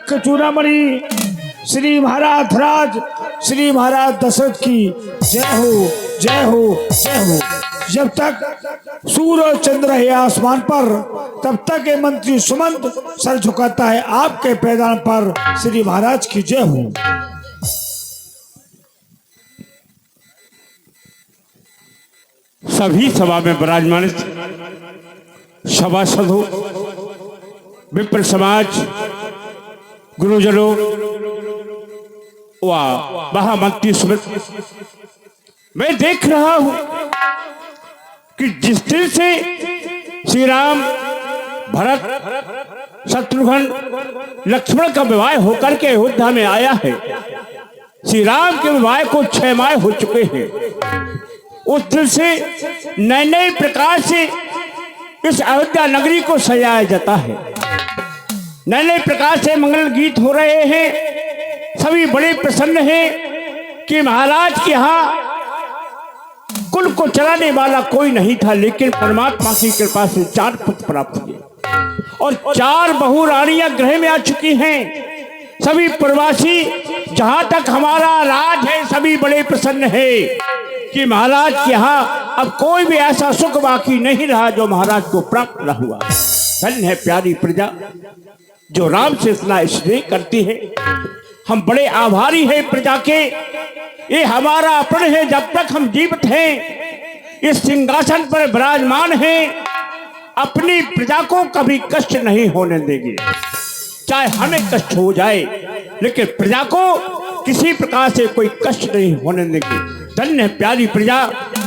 तक चूड़ामणि श्री महाराज राज श्री महाराज दशरथ की जय हो जय हो जय हो। जब तक सूर्य चंद्र है आसमान पर तब तक ये मंत्री सुमंत सर झुकाता है आपके पैदान पर। श्री महाराज की जय हो। सभी सभा में विराजमान सभासदों, विप्र समाज, गुरुजनों व महामंत्री सुमित, मैं देख रहा हूं कि जिस दिन से श्री राम, भरत, शत्रुघ्न, लक्ष्मण का विवाह होकर के अयोध्या में आया है, श्री राम के विवाह को 6 माह हो चुके हैं। उस दिन से नए नए प्रकार से इस अयोध्या नगरी को सजाया जाता है, नए नए प्रकार से मंगल गीत हो रहे हैं। सभी बड़े प्रसन्न हैं कि महाराज के यहाँ कुल को चलाने वाला कोई नहीं था, लेकिन परमात्मा की कृपा से 4 पुत्र प्राप्त हुए और 4 बहु रानियां गृह में आ चुकी हैं। सभी प्रवासी जहां तक हमारा राज है सभी बड़े प्रसन्न है कि महाराज के यहाँ अब कोई भी ऐसा सुख बाकी नहीं रहा जो महाराज को प्राप्त न हुआ। धन्य है प्यारी प्रजा जो राम से इतना स्नेह करती है। हम बड़े आभारी हैं प्रजा के। ये हमारा अपने है, जब तक हम जीवित हैं इस सिंहासन पर विराजमान हैं, अपनी प्रजा को कभी कष्ट नहीं होने देंगे। चाहे हमें कष्ट हो जाए लेकिन प्रजा को किसी प्रकार से कोई कष्ट नहीं होने देंगे। धन्य है प्यारी प्रजा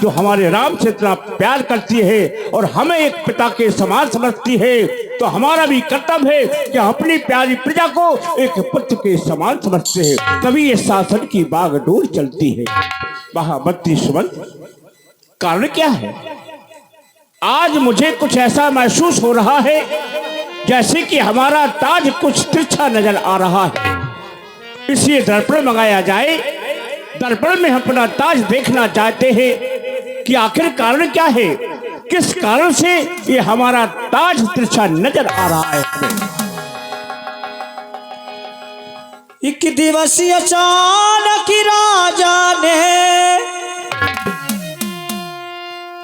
जो हमारे राम से इतना प्यार करती है और हमें एक पिता के समान समझती है। तो हमारा भी कर्तव्य है कि अपनी प्यारी प्रजा को एक पुत्र के समान समझते हैं, तभी ये शासन की बागडोर चलती है। महामंत्री सुमंत, कारण क्या है? आज मुझे कुछ ऐसा महसूस हो रहा है जैसे कि हमारा ताज कुछ तिरछा नजर आ रहा है, इसलिए दर्पण मंगाया जाए। दर्पण में अपना ताज देखना चाहते हैं कि आखिर कारण क्या है, किस कारण से ये हमारा ताज तिरछा नजर आ रहा है। एक दिवसीय अचानक राजा ने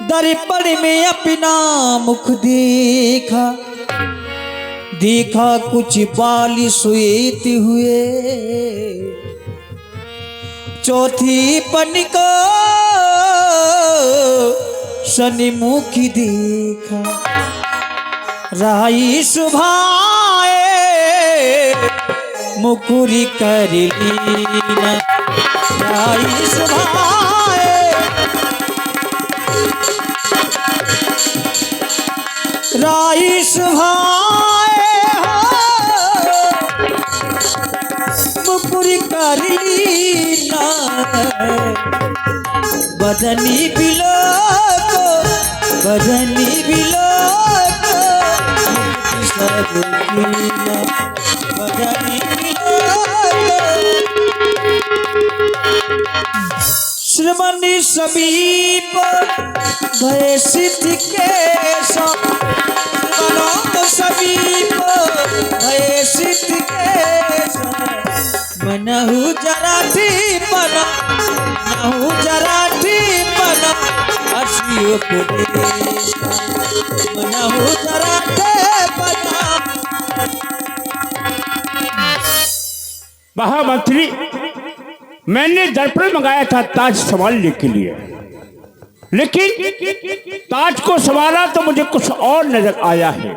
दर्पण में अपना मुख देखा, देखा कुछ बाल श्वेत हुए, चौथी पनिका शनिमुखी देखा, राई सुभाए मुकुरी कर लीना, राई सुभाए राई सुभाए मुकुरी कर लीना, बदनी बिलोक बदनी बिलोक सब लीना, बदनी बिलोक श्रमणि समीप भय सिद्ध के समीप भय सिद्ध के मनहु जराठी पना, मनहु जराठी पना असियो पुदेश, मनहु जराठी पना। महामंत्री, मैंने दर्पण मंगाया था ताज संभालने के लिए, लेकिन ताज को संभाला तो मुझे कुछ और नजर आया है।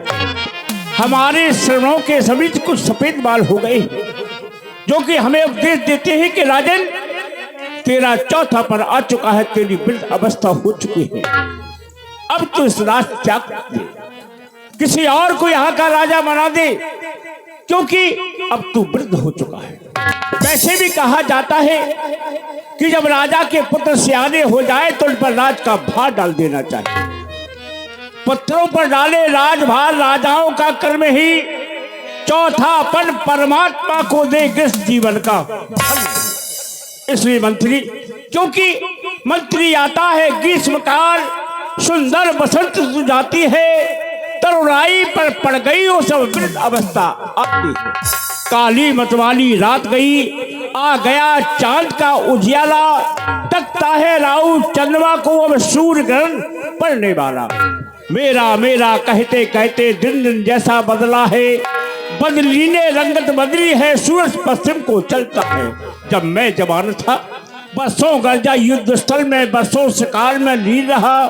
हमारे श्रवणों के सभी कुछ सफेद बाल हो गए जो कि हमें उपदेश देते हैं कि राजन तेरा चौथा पर आ चुका है, तेरी वृद्ध अवस्था हो चुकी है, अब तो इस राज त्याग दे, किसी और को यहाँ का राजा बना दे, क्योंकि अब तू वृद्ध हो चुका है। वैसे भी कहा जाता है कि जब राजा के पुत्र सियाने हो जाए तो उन पर राज का भार डाल देना चाहिए। पुत्रों पर डाले राजभार राजाओं का कर्म ही चौथापन परमात्मा को दे गृहस्थ जीवन का। इसलिए मंत्री, क्योंकि मंत्री आता है ग्रीष्मकाल, सुंदर बसंत जाती है, तरुणाई पर पड़ गई वो सब वृद्ध अवस्था आती है। काली मतवाली रात गई, आ गया चांद का उजियाला, तकता है राउ चंद्रमा को अब सूर्य ग्रहण पड़ने वाला। मेरा मेरा कहते कहते दिन दिन जैसा बदला है, बदली ने रंगत बदली है, सूरज पश्चिम को चलता है। जब मैं जवान था बरसों गरजा युद्ध स्थल में, बरसों शिकार में लीन रहा,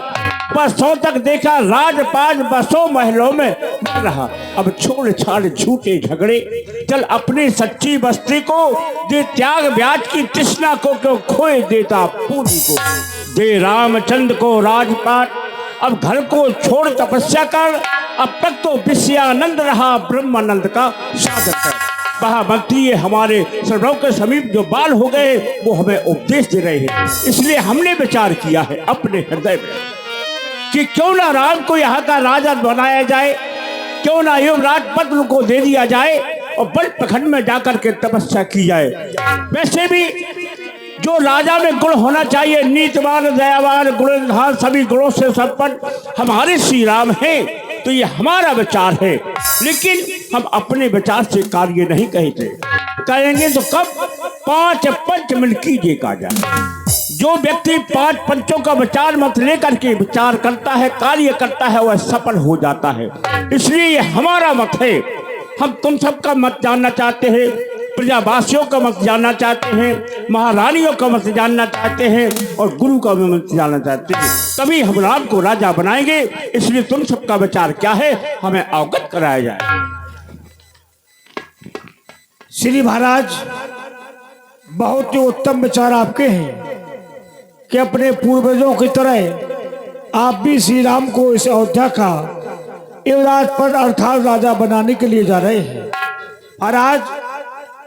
बरसों तक देखा राजपाट, बरसों महलों में रहा। अब छोड़ छाड़ झूठे झगड़े, चल अपनी सच्ची बस्ती को, दे त्याग ब्याज की तृष्णा को, क्यों खोए देता पूंजी को। दे रामचंद्र को राजपाट, अब घर को छोड़ तपस्या कर, अब तक तो विषयानंद रहा, ब्रह्मानंद का साधक कर। महामंत्री हमारे सर्वों के समीप जो बाल हो गए वो हमें उपदेश दे रहे हैं। इसलिए हमने विचार किया है अपने हृदय में कि क्यों ना राम को यहाँ का राजा बनाया जाए, क्यों ना युवराज पद उनको दे दिया जाए और बल प्रखंड में जाकर के तपस्या की जाए। वैसे भी जो राजा में गुण होना चाहिए, नीतिवान दयावान गुणधार सभी गुणों से संपन्न हमारे श्री राम हैं, तो ये हमारा विचार है। लेकिन हम अपने विचार से कार्य नहीं कहते, कहेंगे तो कब 5 पंच मिल कीजिए का जाए। जो व्यक्ति 5 पंचों का विचार मत लेकर के विचार करता है, कार्य करता है, वह सफल हो जाता है। इसलिए ये हमारा मत है। हम तुम सबका मत जानना चाहते हैं, प्रजावासियों का मत जानना चाहते हैं, महारानियों का मत जानना चाहते हैं और गुरु का भी मत जानना चाहते हैं। तभी हम राम को राजा बनाएंगे। इसलिए तुम सबका विचार क्या है, हमें अवगत कराया जाए। श्री महाराज, बहुत ही उत्तम विचार आपके हैं कि अपने पूर्वजों की तरह आप भी श्री राम को इस अयोध्या का युवराज पद अर्थात राजा बनाने के लिए जा रहे हैं। महाराज,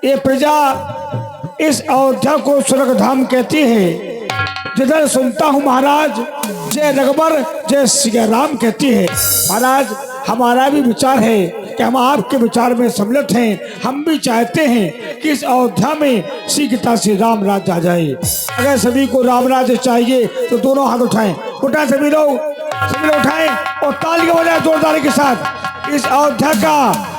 ये प्रजा इस अयोध्या को स्वर्ग धाम कहती है। जिधर सुनता हूँ महाराज, जय रघुबर जय श्री राम कहती है। महाराज, हमारा भी विचार है कि हम आपके विचार में सम्मिलित हैं। हम भी चाहते हैं कि इस अयोध्या में शीघ्रता से राम राज्य आ जाए। अगर सभी को राम राज्य चाहिए तो दोनों हाथ उठाएं, सभी लोग उठाएं और ताली बजाएं जोरदारी के साथ। इस अयोध्या का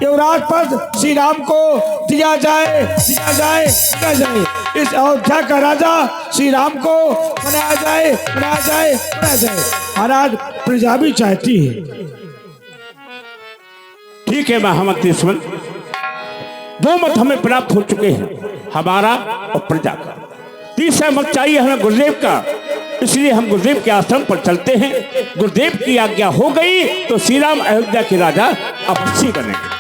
युवराज पद श्री राम को दिया जाए, दिया जाए, दिया जाए। इस अयोध्या का राजा श्री राम को बनाया जाए, बनाया जाए, बनाया जाए। महाराज, प्रजा भी चाहती है। ठीक है महामंत्री सुमन, 2 मत हमें प्राप्त हो चुके हैं, हमारा और प्रजा का। तीसरा मत चाहिए हमें गुरुदेव का। इसलिए हम गुरुदेव के आश्रम पर चलते हैं। गुरुदेव की आज्ञा हो गई तो श्री राम अयोध्या के राजा अवश्य बनेंगे।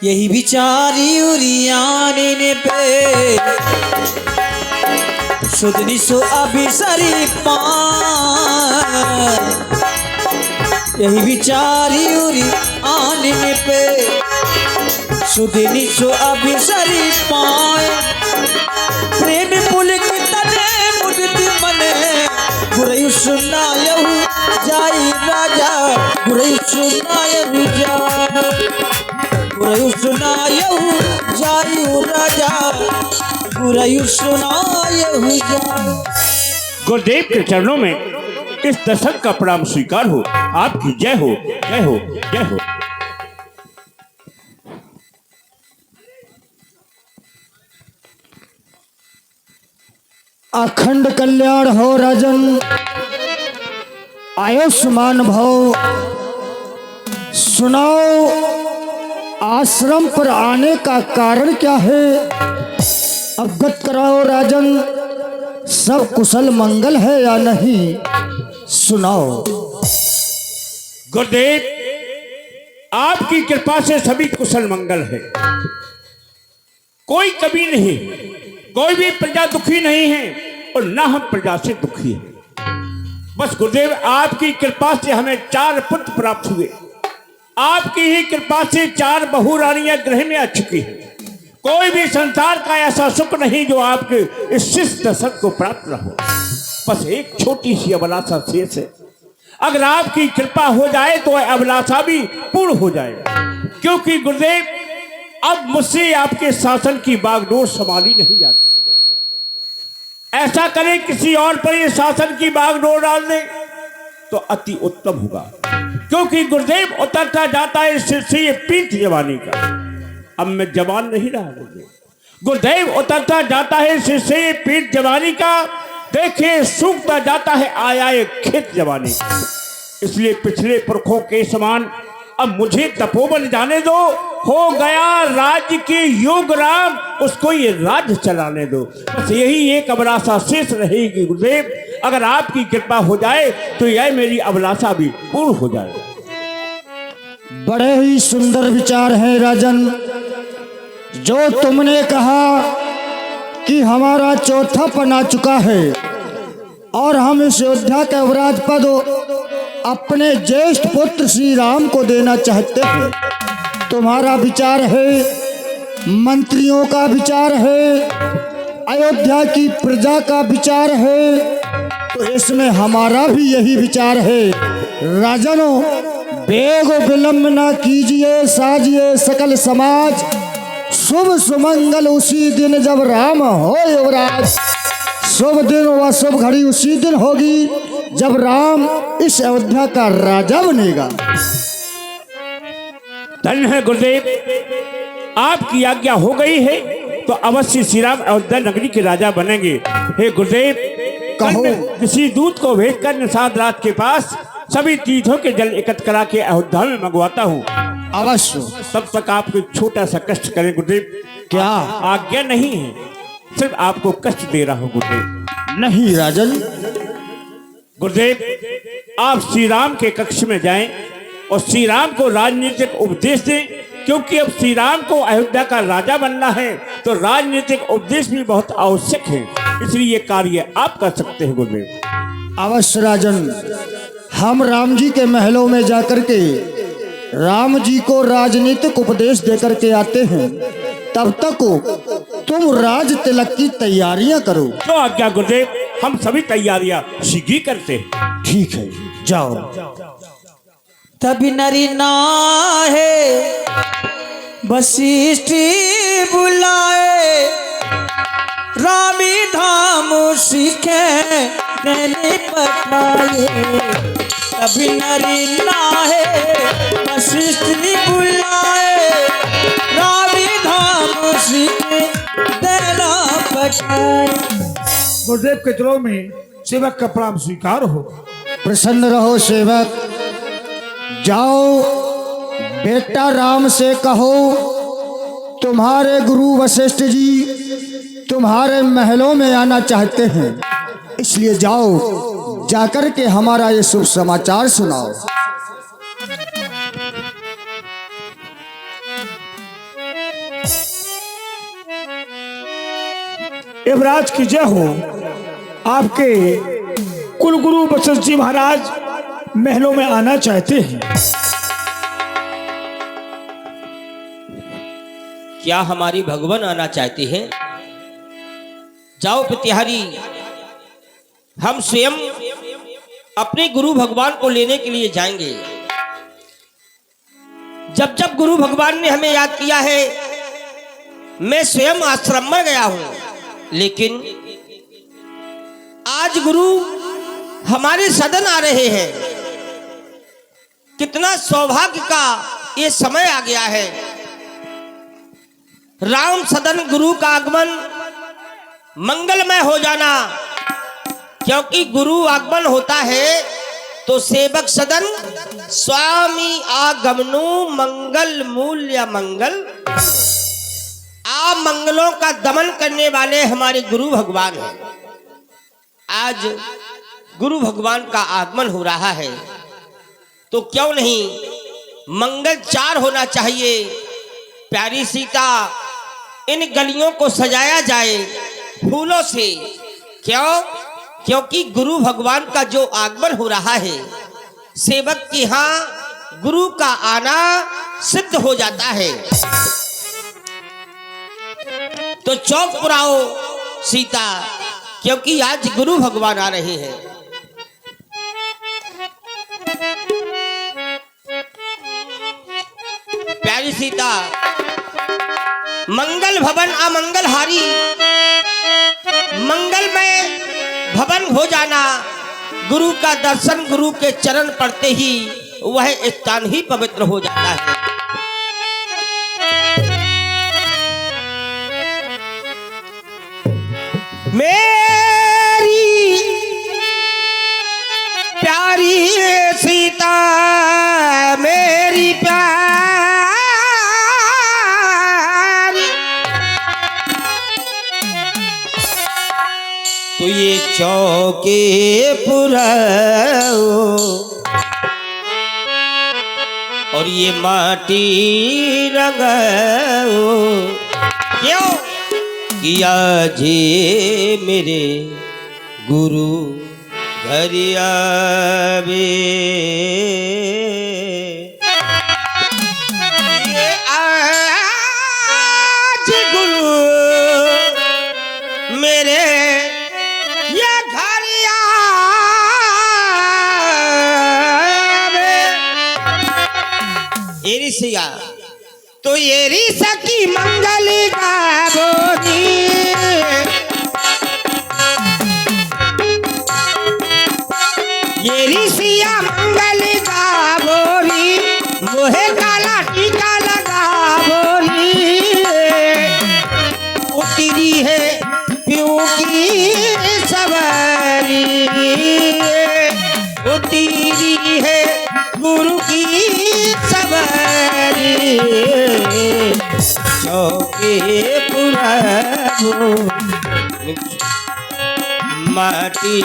यही विचारी उरियाने पे सुधनी सो अभिसरी पार। यही विचारी उरियाने पे सुधनी सो अभिसरी पार। प्रेम पुलक तने मुदित मने गुरु सुनायहु जाई राजा। गुरु सुनायहु जाई, गुरु सुनायहु जायु राजा। गुरु सुनायहु जाई। गुरुदेव के चरणों में इस दशक का प्रणाम स्वीकार हो। आपकी जय हो, जय हो, जय हो। अखंड कल्याण हो राजन, आयुष्मान भव। सुनाओ, आश्रम पर आने का कारण क्या है? अवगत कराओ राजन। सब कुशल मंगल है या नहीं, सुनाओ। गुरुदेव, आपकी कृपा से सभी कुशल मंगल है। कोई कमी नहीं, कोई भी प्रजा दुखी नहीं है और ना हम प्रजा से दुखी हैं। बस गुरुदेव, आपकी कृपा से हमें 4 पुत्र प्राप्त हुए। आपकी ही कृपा से 4 बहु रानियां गृह में आ चुकी हैं। कोई भी संसार का ऐसा सुख नहीं जो आपके इस शिष्ट दशक को प्राप्त न हो। बस एक छोटी सी अभिलाषा शेष है। अगर आपकी कृपा हो जाए तो वह अभिलाषा भी पूर्ण हो जाए। क्योंकि गुरुदेव, अब मुझसे आपके शासन की बागडोर संभाली नहीं जाती। ऐसा करें किसी और पर ये शासन की बागडोर डाल दें तो अति उत्तम होगा, क्योंकि गुरुदेव उतरता जाता है सिर से ये पीठ जवानी का। अब मैं जवान नहीं रहा गुरुदेव, गुरुदेव उतरता जाता है सिर से ये पीठ जवानी का। देखिए सूखता जाता है आया एक खेत जवानी का। इसलिए पिछले पुरखों के समान अब मुझे तपोवन जाने दो। हो गया राज्य के योग राम, उसको ये राज्य चलाने दो। बस यही एक अभिलाषा शेष रहेगी गुरुदेव। अगर आपकी कृपा हो जाए तो यह मेरी अभिलाषा भी पूर्ण हो जाए। बड़े ही सुंदर विचार हैं राजन। जो तुमने कहा कि हमारा चौथा पन आ चुका है और हम इस अयोध्या का युवराज पद अपने ज्येष्ठ पुत्र श्री राम को देना चाहते हैं। तुम्हारा विचार है, मंत्रियों का विचार है, अयोध्या की प्रजा का विचार है, तो इसमें हमारा भी यही विचार है। राजनों, बेग विलंब ना कीजिए, साजिए सकल समाज। शुभ सुमंगल उसी दिन जब राम हो युवराज। शुभ दिन व शुभ घड़ी उसी दिन होगी जब राम इस अयोध्या का राजा बनेगा। धन्य है गुरुदेव, आपकी आज्ञा हो गई है तो अवश्य श्री राम अयोध्या नगरी के राजा बनेंगे। हे गुरुदेव, कहो। किसी दूत को भेजकर निषाद रात के पास सभी तीर्थों के जल एकत्र करा के अयोध्या में मंगवाता हूँ। अवश्य। तब तक आपको छोटा सा कष्ट करें गुरुदेव। क्या? आज्ञा नहीं है, सिर्फ आपको कष्ट दे रहा हूँ गुरुदेव। नहीं राजन। गुरुदेव, आप श्री राम के कक्ष में जाएं और श्री राम को राजनीतिक उपदेश दें, क्योंकि अब श्री राम को अयोध्या का राजा बनना है तो राजनीतिक उपदेश भी बहुत आवश्यक है। इसलिए ये कार्य आप कर सकते हैं गुरुदेव। अवश्य राजन। हम राम जी के महलों में जाकर के राम जी को राजनीतिक उपदेश देकर के आते हैं। तब तक तुम राज तिलक की तैयारियां करो। तो आज्ञा गुरुदेव, हम सभी तैयारियां शीघ्र करते हैं। ठीक है, जाओ। तभी नरी नाहे वशिष्ठ बुलाए, रामी धाम सीखे नैने पठाए। तभी नरी नाहे वशिष्ठ बुलाए, रामी धाम सीखे देना पठाए। गुरुदेव के चरणों में सेवक का प्रणाम स्वीकार हो। प्रसन्न रहो सेवक। जाओ, बेटा राम से कहो तुम्हारे गुरु वशिष्ठ जी तुम्हारे महलों में आना चाहते हैं। इसलिए जाओ, जाकर के हमारा ये शुभ समाचार सुनाओ। युवराज की जय हो। आपके कुलगुरु वशिष्ठ जी महाराज महलों में आना चाहते हैं। क्या हमारी भगवान आना चाहते हैं? जाओ प्रतिहारी, हम स्वयं अपने गुरु भगवान को लेने के लिए जाएंगे। जब जब गुरु भगवान ने हमें याद किया है, मैं स्वयं आश्रम में गया हूं, लेकिन आज गुरु हमारे सदन आ रहे हैं। कितना सौभाग्य का ये समय आ गया है। राम सदन गुरु का आगमन मंगलमय हो जाना, क्योंकि गुरु आगमन होता है तो सेवक सदन स्वामी आगमनु मंगल मूल्य मंगल। आप मंगलों का दमन करने वाले हमारे गुरु भगवान हैं। आज गुरु भगवान का आगमन हो रहा है तो क्यों नहीं मंगल चार होना चाहिए। प्यारी सीता, इन गलियों को सजाया जाए फूलों से। क्यों? क्योंकि गुरु भगवान का जो आगमन हो रहा है, सेवक के यहाँ गुरु का आना सिद्ध हो जाता है। तो चौक पुराओ सीता, क्योंकि आज गुरु भगवान आ रहे हैं। प्यारी सीता, मंगल भवन अमंगलहारी, मंगलमय भवन हो जाना गुरु का दर्शन, गुरु के चरण पड़ते ही वह स्थान ही पवित्र हो जाता है। मेरी प्यारी सीता, मेरी प्यारी, तो ये चौके पुराओ और ये माटी रंगाओ, क्यों किया जे मेरे गुरु घर आवे। ये आज गुरु मेरे ये घर आवे। ये ऋषिया तो ये ऋषि की मंगल गावोगी, ये ऋषिया मंगल गावोगी, मोहे काला टीका लगा बोली। उतरी है प्यों की सवारी, उतरी है गुरु की सवारी। चौके पुराओ माटी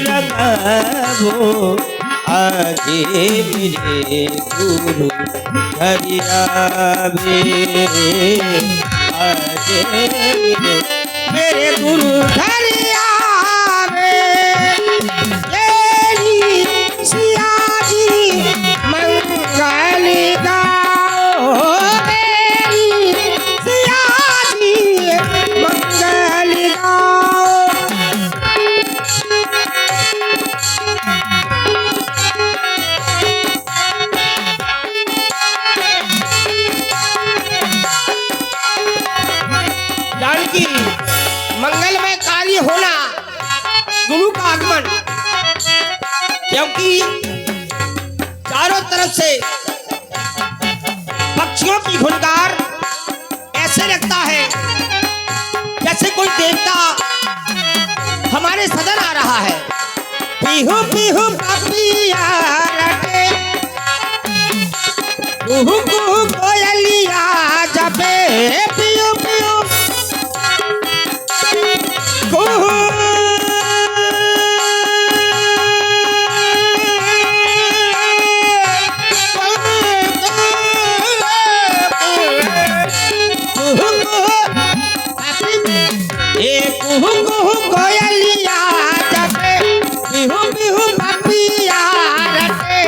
लगावो, आजे मेरे गुरु घर आवे। आजे मेरे गुरु घर आवे। तेरी सिया जी मंगल गाओ, तेरी सिया जी मंगल गाओ। जानकी मंगलमय कार्य होना, गुरु का आगमन, क्योंकि चारों तरफ से पक्षियों की हुंकार ऐसे लगता है जैसे कोई देवता हमारे सदन आ रहा है। पीहू पीहू पपिया रटे, कुहू कुहू कोयलिया जपे, पीहू पीहू कुहू। कुहू कुहू कोयलिया जपे, बिहू बिहू पपिया रटे।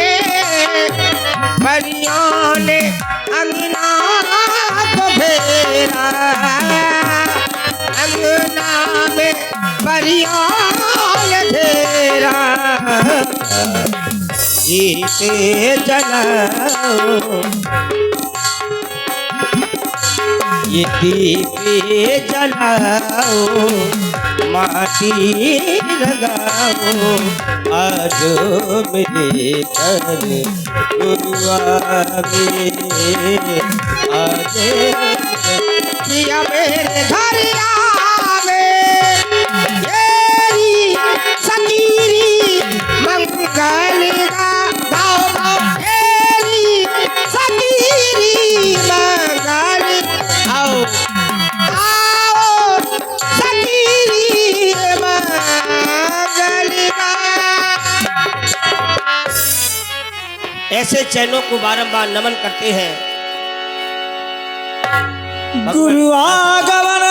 परियों ने अंगना को घेरा, अंगना में परियों ने घेरा। जीते जलाओ ये दीपे जलाओ, माटी लगाओ, आज मेरे घर गुरु आवे। आज किया मेरे घर आवे। येरी सतीरी मंगल गाओ गाओ, येरी सतीरी मंगल आओ आओ, सतीरी मंगल ऐसे चैनों को बारंबार नमन करते हैं। गुरु आगमन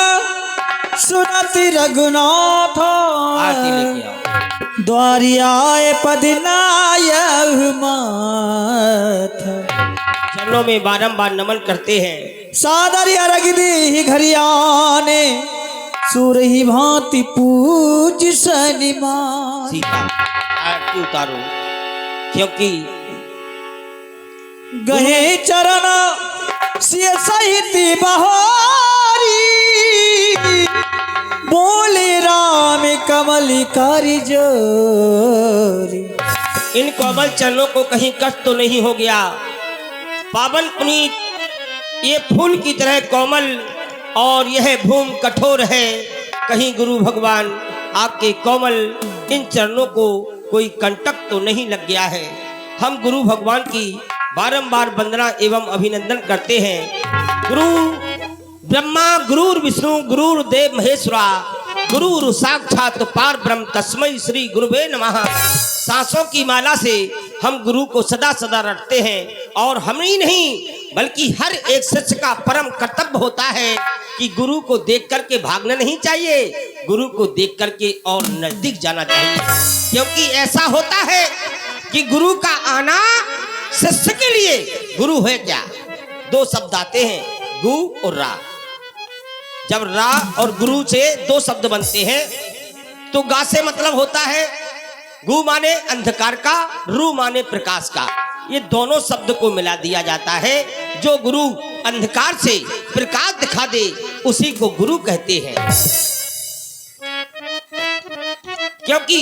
सुनति रघुनाथ, आरती लेके आओ। द्वारी आए पदिनाय माथ। चरणों में बारंबार नमन करते हैं। सादर अरग दी घरियाने, सुर ही भांति पूज सनिमान। सीता आरती उतारो, क्योंकि गहे चरण सिय सहिति बहारी, बोले राम कमलिकारी जोरी। इन कोमल चरणों को कहीं कष्ट तो नहीं हो गया? पावन पुनीत ये फूल की तरह कोमल और यह भूमि कठोर है, कहीं गुरु भगवान आपके कोमल इन चरणों को कोई कंटक तो नहीं लग गया है? हम गुरु भगवान की बारंबार वंदना एवं अभिनंदन करते हैं। गुरु ब्रह्मा गुरुर विष्णु गुरुर देव महेश्वरा गुरुर साक्षात पार ब्रह्म तस्मै श्री गुरुवे नमः। सांसों की माला से हम गुरु को सदा सदा रटते हैं और हम ही नहीं बल्कि हर एक शिष्य का परम कर्तव्य होता है कि गुरु को देख करके भागना नहीं चाहिए, गुरु को देख करके और नजदीक जाना चाहिए। क्योंकि ऐसा होता है कि गुरु का आना शिष्य के लिए गुरु है क्या? दो शब्द आते हैं, गु और रा। जब रा और गुरु से दो शब्द बनते हैं तो गा से मतलब होता है गु माने अंधकार का, रू माने प्रकाश का। ये दोनों शब्द को मिला दिया जाता है। जो गुरु अंधकार से प्रकाश दिखा दे उसी को गुरु कहते हैं। क्योंकि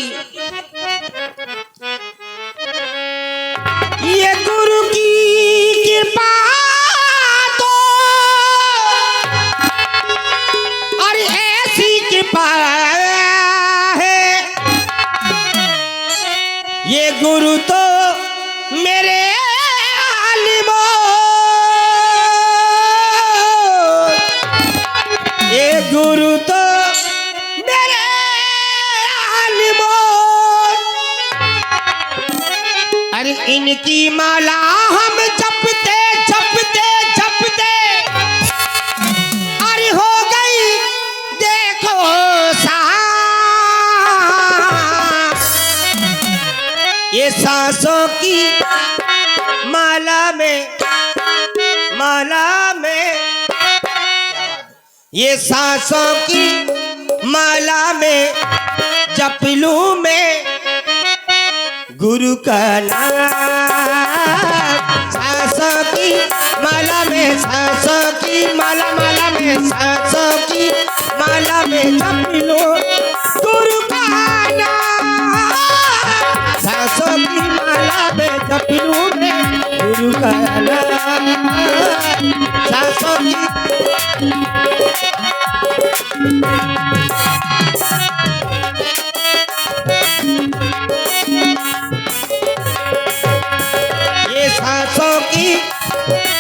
ये गुरु की कृपा तो और ऐसी कृपा है, ये गुरु तो मेरे आलिमो, ये गुरु तो मेरे आलिमो। अरे इनकी माला हम जपते जपते जपते अरे हो गई देखो ये सांसों की माला में ये सांसों की माला में जप लूं मैं गुरु का नाम। सांसों की माला में, सांसों की माला में, सांसों की माला में जप लूं गुरु का नाम। सांसों की माला में जप लूं मैं गुरु का नाम। सांसों की ये सांसों की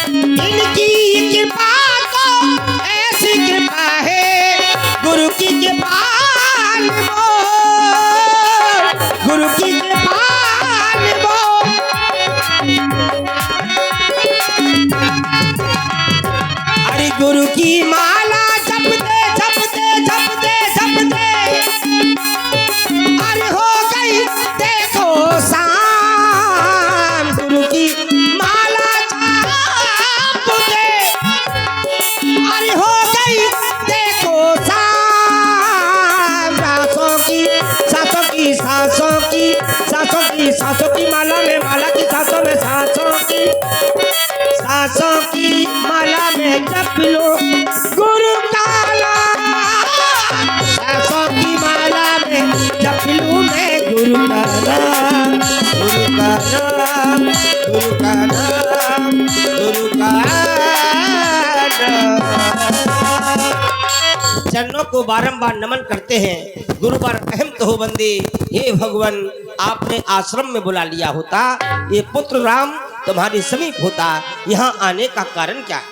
इनकी कृपा तो ऐसी कृपा है, गुरु की कृपा निभो, गुरु की कृपा निभो। अरे गुरु की माला जपते जपते जपते जपते अरे हो गई देखो शाम। गुरु की माला जपते अरे हो गई देखो शाम। सांसों की सांसों की सांसों की सांसों की सांसों की माला में, माला की सांसों में, सांसों की माला में जप लो गुरु का नाम। सांसों की माला में जप लूं मैं गुरु का नाम, गुरु का नाम, गुरु का नाम, गुरु का नाम। चरणों को बारंबार नमन करते हैं। गुरु पर अहम तो हो बंदे, हे भगवान आपने आश्रम में बुला लिया होता, ये पुत्र राम तुम्हारे समीप होता, यहाँ आने का कारण क्या है?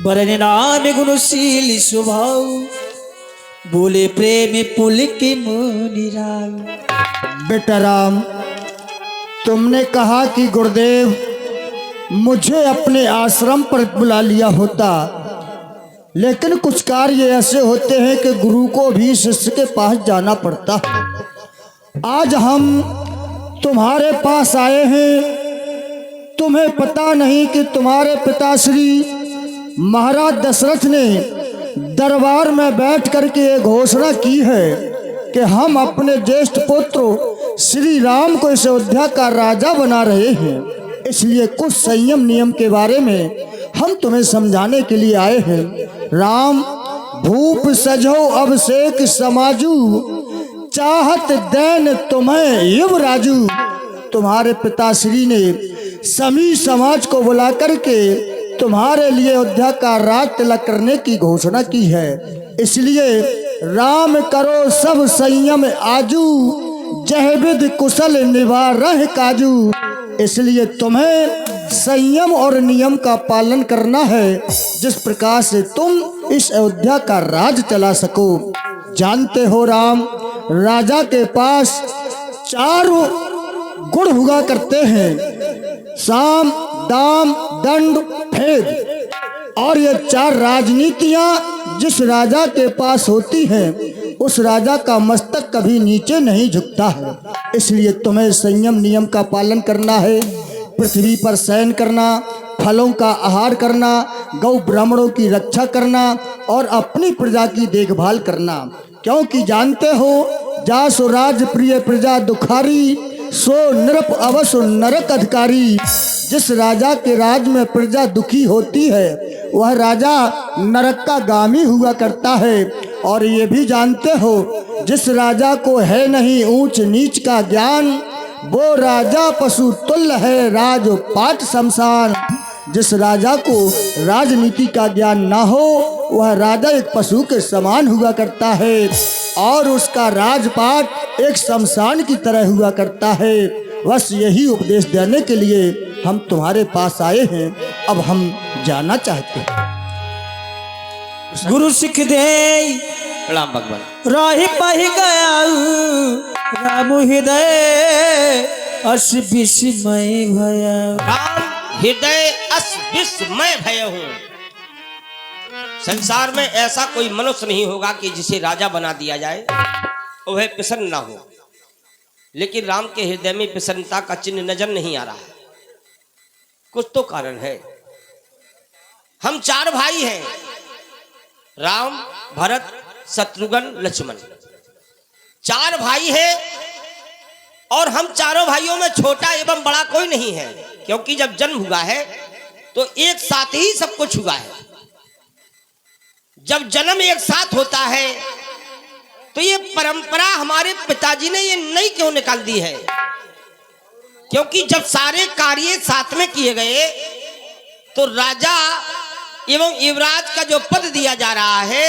बरन नाम गुणशील स्वभाव, बोले प्रेम पुल के मुनिराल। बेटा राम, तुमने कहा कि गुरुदेव मुझे अपने आश्रम पर बुला लिया होता, लेकिन कुछ कार्य ऐसे होते हैं कि गुरु को भी शिष्य के पास जाना पड़ता। आज हम तुम्हारे पास आए हैं। तुम्हें पता नहीं कि तुम्हारे पिताश्री महाराज दशरथ ने दरबार में बैठ करके ये घोषणा की है कि हम अपने ज्येष्ठ पुत्र श्री राम को इस अयोध्या का राजा बना रहे हैं। इसलिए कुछ संयम नियम के बारे में हम तुम्हें समझाने के लिए आए हैं। राम, भूप सजो अभिषेक समाजू, चाहत दैन तुम्हें युवराजू। तुम्हारे पिताश्री ने सभी समाज को बुला करके तुम्हारे लिए अयोध्या का राज तिलक करने की घोषणा की है। इसलिए राम करो सब संयम आजू, जह विध कुशल निवारह काजू। इसलिए तुम्हें संयम और नियम का पालन करना है, जिस प्रकार से तुम इस अयोध्या का राज चला सको। जानते हो राम, राजा के पास 4 गुण हुआ करते हैं, साम दाम दंड भेद। और ये 4 राजनीतियां जिस राजा के पास होती हैं, उस राजा का मस्तक कभी नीचे नहीं झुकता है। इसलिए तुम्हें संयम नियम का पालन करना है, पृथ्वी पर शयन करना, फलों का आहार करना, गौ ब्राह्मणों की रक्षा करना और अपनी प्रजा की देखभाल करना। क्योंकि जानते हो, जासो राज प्रिय प्रजा दुखारी, सो नृप अवसु नरक अधिकारी। जिस राजा के राज में प्रजा दुखी होती है, वह राजा नरक का गामी हुआ करता है। और ये भी जानते हो, जिस राजा को है नहीं ऊंच नीच का ज्ञान, वो राजा पशु तुल्य है राजपाट शमशान। जिस राजा को राजनीति का ज्ञान ना हो, वह राजा एक पशु के समान हुआ करता है और उसका राजपाट एक शमशान की तरह हुआ करता है। बस यही उपदेश देने के लिए हम तुम्हारे पास आए हैं। अब हम जाना चाहते हैं। गुरु सिख दे प्रणाम भगवान। राही पाही गया राम हृदय अस विस्मय भया। राम हृदय अस विस्मय भय हूँ। संसार में ऐसा कोई मनुष्य नहीं होगा कि जिसे राजा बना दिया जाए वह प्रसन्न ना हो, लेकिन राम के हृदय में प्रसन्नता का चिन्ह नजर नहीं आ रहा है। कुछ तो कारण है। हम 4 भाई हैं, राम भरत शत्रुघ्न लक्ष्मण। 4 भाई हैं और हम चारों भाइयों में छोटा एवं बड़ा कोई नहीं है, क्योंकि जब जन्म हुआ है तो एक साथ ही सब कुछ हुआ है। जब जन्म एक साथ होता है तो ये परंपरा हमारे पिताजी ने ये नहीं क्यों निकाल दी है, क्योंकि जब सारे कार्य साथ में किए गए तो राजा एवं युवराज का जो पद दिया जा रहा है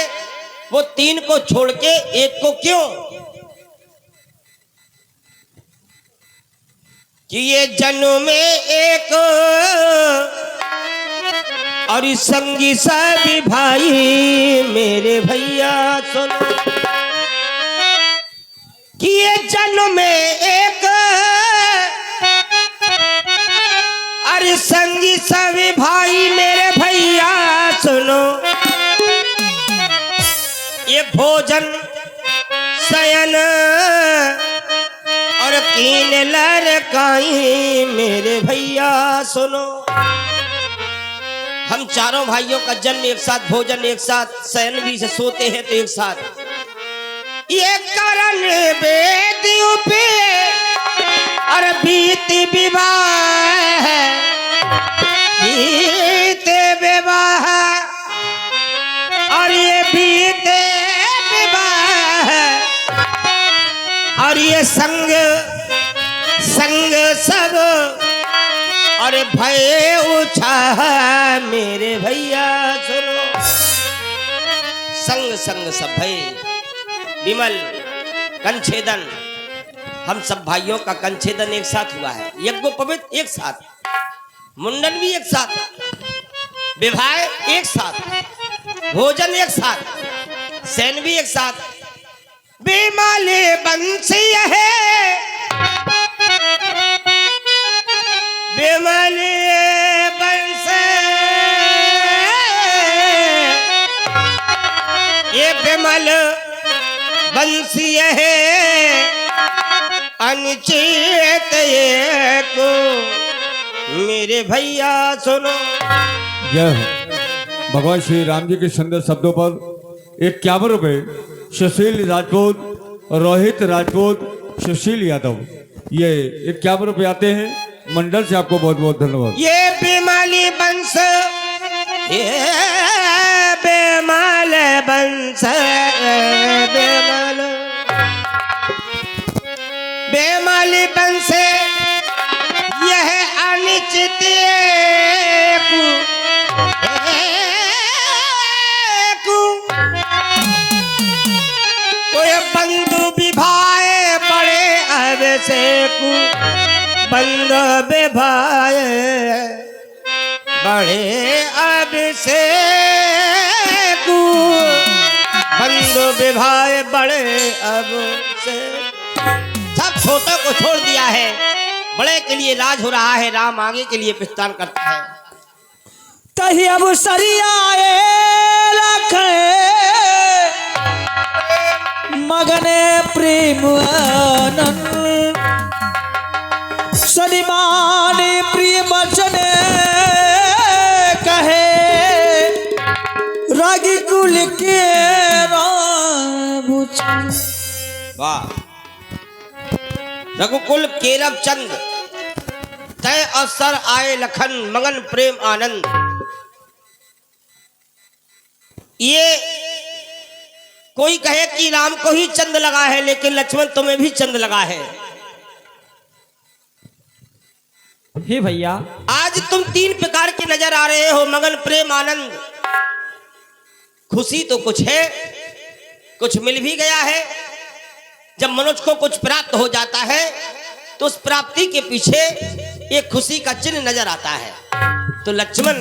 वो 3 को छोड़ के 1 को क्यों? कि ये जन्म में एक और संगी सभी भाई मेरे भैया सुनो। कि ये जन्म में एक और संगी सभी भाई मेरे भैया सुनो। ये भोजन शयन और कीन लड़काई मेरे भैया सुनो। हम चारों भाइयों का जन्म एक साथ, भोजन एक साथ, शयन भी से सोते हैं तो एक साथ। ये करण बेदियों पे और बीती विवाह, बीते विवाह और ये बीते विवाह और ये संग संग सब और भय उछा मेरे भैया सुनो। संग संग सब भय, विमल कंछेदन, हम सब भाइयों का कंछेदन एक साथ हुआ है। यज्ञोपवीत एक साथ, मुंडन भी एक साथ, विवाह एक साथ, भोजन एक साथ, शयन भी एक साथ। विमल बंसी है, विमल बंस, ये विमल बंसी है अनिचेत ये को मेरे भैया सुनो। जय हो। भगवान श्री राम जी के सुंदर शब्दों पर 51 रुपये सुशील राजपूत, रोहित राजपूत, सुशील यादव, ये 51 रुपये आते हैं मंडल से। आपको बहुत बहुत धन्यवाद। ये बेमाली बंस, ये बेमाल बंस, बेमाल बोली बन से यह अनिश्चित तो ये बंधु विभाए बड़े अब से बंधु विभाए बड़े अब से बंधु विभाए बड़े अब से। सब छोटों को छोड़ दिया है, बड़े के लिए राज हो रहा है, राम आगे के लिए प्रस्थान करता है। तही अब सरियाए रखे मगने प्रेम आनंद सनिमाने प्रिय वचन कहे रागी कुल के राम। वाह। रघुकुल केरव चंद तय अवसर आए लखन मगन प्रेम आनंद। ये कोई कहे कि राम को ही चंद लगा है, लेकिन लक्ष्मण तुम्हें भी चंद लगा है। हे भैया, आज तुम तीन प्रकार के नजर आ रहे हो, मगन प्रेम आनंद। खुशी तो कुछ है, कुछ मिल भी गया है। जब मनुष्य को कुछ प्राप्त हो जाता है तो उस प्राप्ति के पीछे एक खुशी का चिन्ह नजर आता है। तो लक्ष्मण,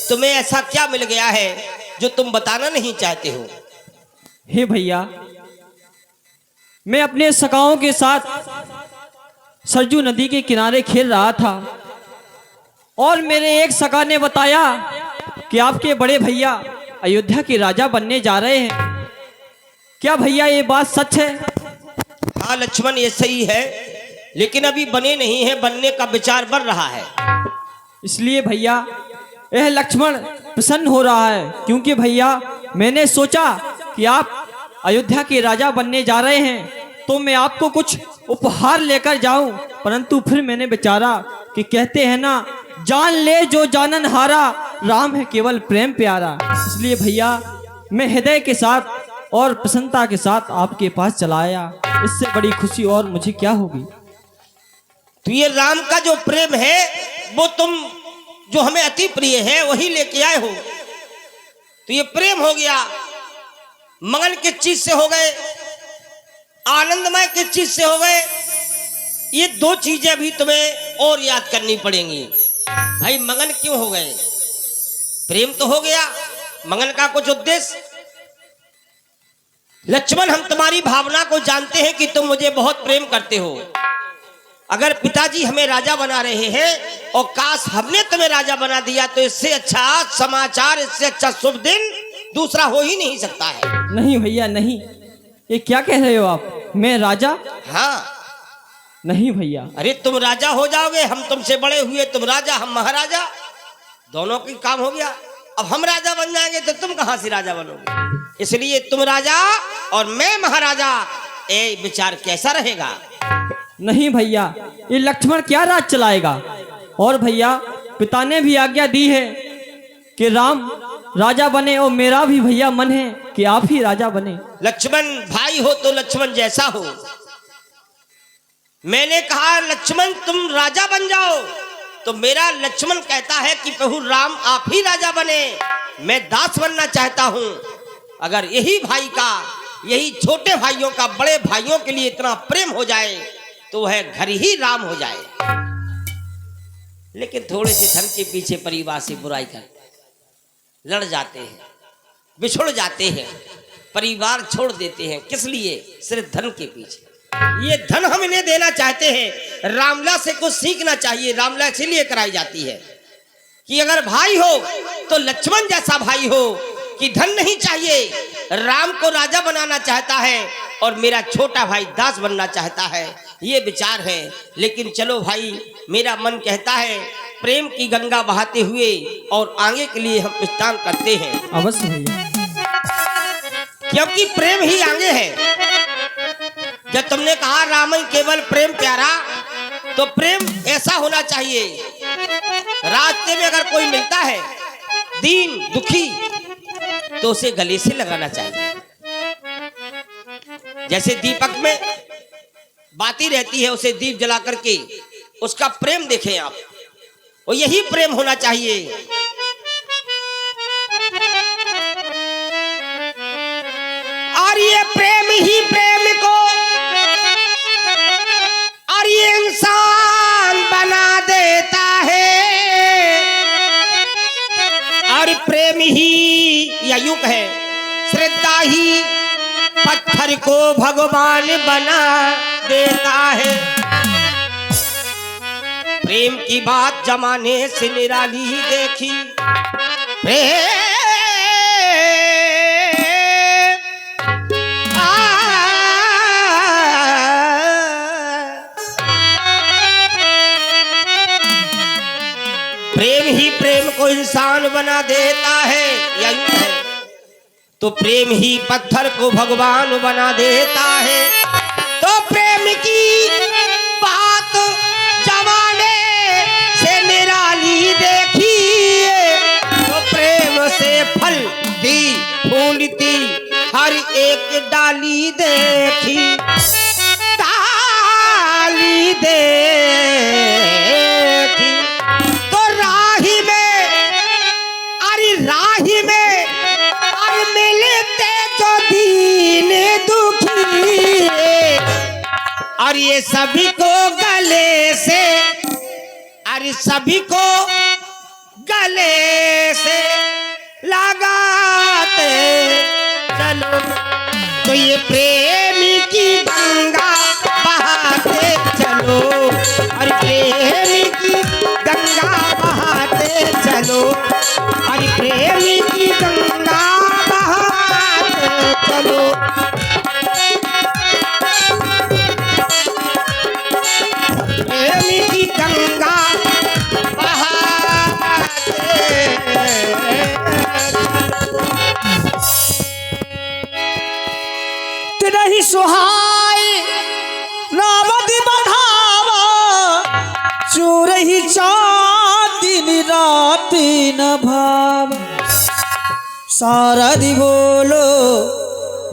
तुम्हें ऐसा क्या मिल गया है जो तुम बताना नहीं चाहते हो? हे भैया, मैं अपने सखाओं के साथ सरजू नदी के किनारे खेल रहा था और मेरे एक सखा ने बताया कि आपके बड़े भैया अयोध्या के राजा बनने जा रहे हैं। क्या भैया ये बात सच है? हाँ लक्ष्मण, ये सही है, लेकिन अभी बने नहीं है, बनने का विचार बढ़ रहा है। इसलिए भैया यह लक्ष्मण प्रसन्न हो रहा है, क्योंकि भैया मैंने सोचा कि आप अयोध्या के राजा बनने जा रहे हैं तो मैं आपको कुछ उपहार लेकर जाऊं, परंतु फिर मैंने विचारा कि कहते हैं ना, जान ले जो जानन हारा, राम है केवल प्रेम प्यारा। इसलिए भैया मैं हृदय के साथ और प्रसन्नता के साथ आपके पास चला आया। इससे बड़ी खुशी और मुझे क्या होगी। तो ये राम का जो प्रेम है वो तुम जो हमें अति प्रिय है वही लेके आए हो। तो ये प्रेम हो गया, मगन किस चीज से हो गए, आनंदमय किस चीज से हो गए। ये दो चीजें भी तुम्हें और याद करनी पड़ेंगी। भाई मगन क्यों हो गए? प्रेम तो हो गया, मगन का कुछ उद्देश्य। लक्ष्मण, हम तुम्हारी भावना को जानते हैं कि तुम मुझे बहुत प्रेम करते हो। अगर पिताजी हमें राजा बना रहे हैं और काश हमने तुम्हें राजा बना दिया तो इससे अच्छा समाचार, इससे अच्छा शुभ दिन दूसरा हो ही नहीं सकता है। नहीं भैया नहीं, ये क्या कह रहे हो आप? मैं राजा? हाँ। नहीं भैया। अरे तुम राजा हो जाओगे, हम तुमसे बड़े हुए, तुम राजा हम महाराजा, दोनों की काम हो गया। अब हम राजा बन जाएंगे तो तुम कहां से राजा बनोगे? इसलिए तुम राजा और मैं महाराजा, ये विचार कैसा रहेगा? नहीं भैया, ये लक्ष्मण क्या राज चलाएगा? और भैया पिता ने भी आज्ञा दी है कि राम राजा बने और मेरा भी भैया मन है कि आप ही राजा बने। लक्ष्मण भाई हो तो लक्ष्मण जैसा हो। मैंने कहा लक्ष्मण तुम राजा बन जाओ, तो मेरा लक्ष्मण कहता है कि प्रभु राम आप ही राजा बने, मैं दास बनना चाहता हूं। अगर यही भाई का, यही छोटे भाइयों का बड़े भाइयों के लिए इतना प्रेम हो जाए तो वह घर ही राम हो जाए। लेकिन थोड़े से धन के पीछे परिवार से बुराई करते, लड़ जाते हैं, बिछुड़ जाते हैं, परिवार छोड़ देते हैं। किस लिए? सिर्फ धन के पीछे। ये धन हम इन्हें देना चाहते हैं। रामला से कुछ सीखना चाहिए। रामला इसीलिए कराई जाती है कि अगर भाई हो तो लक्ष्मण जैसा भाई हो, कि धन नहीं चाहिए, राम को राजा बनाना चाहता है और मेरा छोटा भाई दास बनना चाहता है, ये विचार है। लेकिन चलो भाई, मेरा मन कहता है प्रेम की गंगा बहाते हुए और आगे के लिए हम प्रस्थान करते हैं। अवश्य भैया, क्योंकि प्रेम ही आगे है। जब तुमने कहा राम केवल प्रेम प्यारा, तो प्रेम ऐसा होना चाहिए, रास्ते में अगर कोई मिलता है दीन दुखी तो उसे गले से लगाना चाहिए। जैसे दीपक में बाती रहती है, उसे दीप जला करके उसका प्रेम देखें आप, और यही प्रेम होना चाहिए। और ये प्रेम ही प्रेम को और ये इंसान बना देता है, और प्रेम ही या यूं कहे श्रद्धा ही पत्थर को भगवान बना देता है। प्रेम की बात जमाने से निराली देखी, प्रेम प्रेम ही प्रेम को इंसान बना देता है, या यूं है तो प्रेम ही पत्थर को भगवान बना देता है। तो प्रेम की बात जमाने से निराली देखी, तो प्रेम से फलती फूलती हर एक डाली देखी, डाली देखी। तो राही में अरे राही में मिलते जो दीन दुखी, और ये सभी को गले से, अरे सभी को गले से लगाते चलो। तो ये प्रेमी की गंगा बहाते चलो, और प्रेमी की गंगा बहाते चलो, और प्रेमी की गंगा चलो। प्रेमी की गंगा बहाते नहीं सुहाय नामद बढ़ावा, चोर ही दिन रात न भाव। सारदि बोलो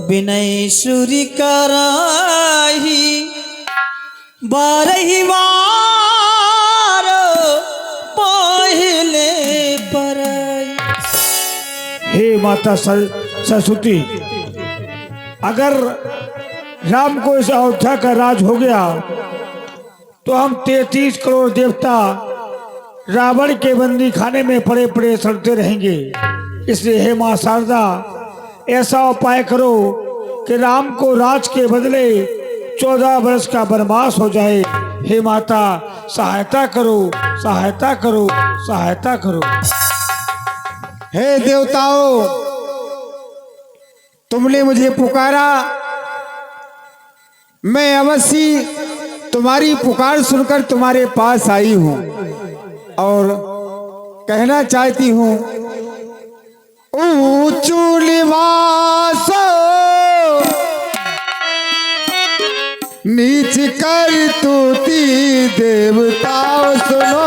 विनय सुरी कराही, बारही बार पहले पराई। हे माता सरस्वती, अगर राम को इस अयोध्या का राज हो गया तो हम 33 करोड़ देवता रावण के बंदी खाने में पड़े पड़े सड़ते रहेंगे। इसलिए हे मां शारदा, ऐसा उपाय करो कि राम को राज के बदले 14 वर्ष का वनवास हो जाए। हे माता, सहायता करो, सहायता करो, सहायता करो। हे देवताओं, तुमने मुझे पुकारा, मैं अवश्य तुम्हारी पुकार सुनकर तुम्हारे पास आई हूं और कहना चाहती हूं, ऊंचू निवासो नीच कर तुति देवताओं सुनो।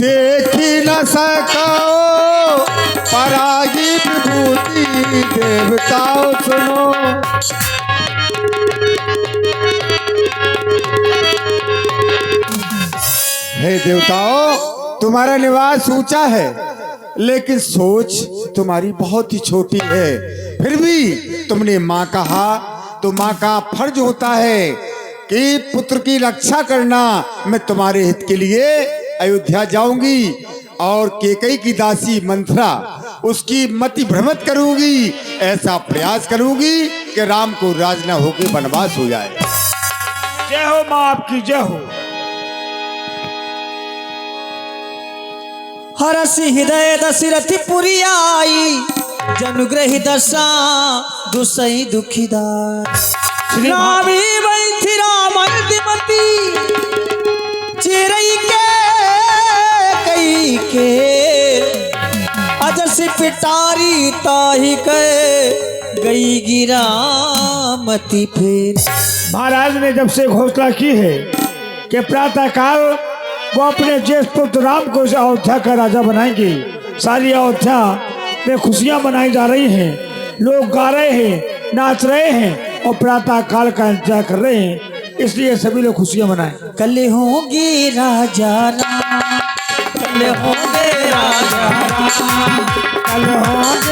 देखी न सको परागी विभूति देवताओं सुनो। हे देवताओं, तुम्हारा निवास ऊंचा है लेकिन सोच तुम्हारी बहुत ही छोटी है। फिर भी तुमने माँ कहा तो माँ का फर्ज होता है कि पुत्र की रक्षा करना। मैं तुम्हारे हित के लिए अयोध्या जाऊंगी और केकई की दासी मंथरा उसकी मति भ्रमित करूंगी। ऐसा प्रयास करूंगी कि राम को राज न होकर वनवास हो जाए। जय हो माँ आपकी, जय हो। हरसि हृदय दशरथि पुरी आई, जनुग्रहि दशा दुसई दुखीदार। रामी वैथि रामन दिमती, चिरई के कई के, अजस पिटारी ताहि के, गई गिरामती फिर। महाराज ने जब से घोषणा की है कि प्रातः काल वो अपने ज्येष्ठ पुत्र राम को अयोध्या का राजा बनाएंगे, सारी अयोध्या में खुशियां मनाई जा रही हैं, लोग गा रहे हैं, नाच रहे हैं और प्रातः काल का इंतजार कर रहे हैं, इसलिए सभी लोग खुशियां मनाएं। कल होंगे राजा राम, कल होंगे राजा राम, कल होंगे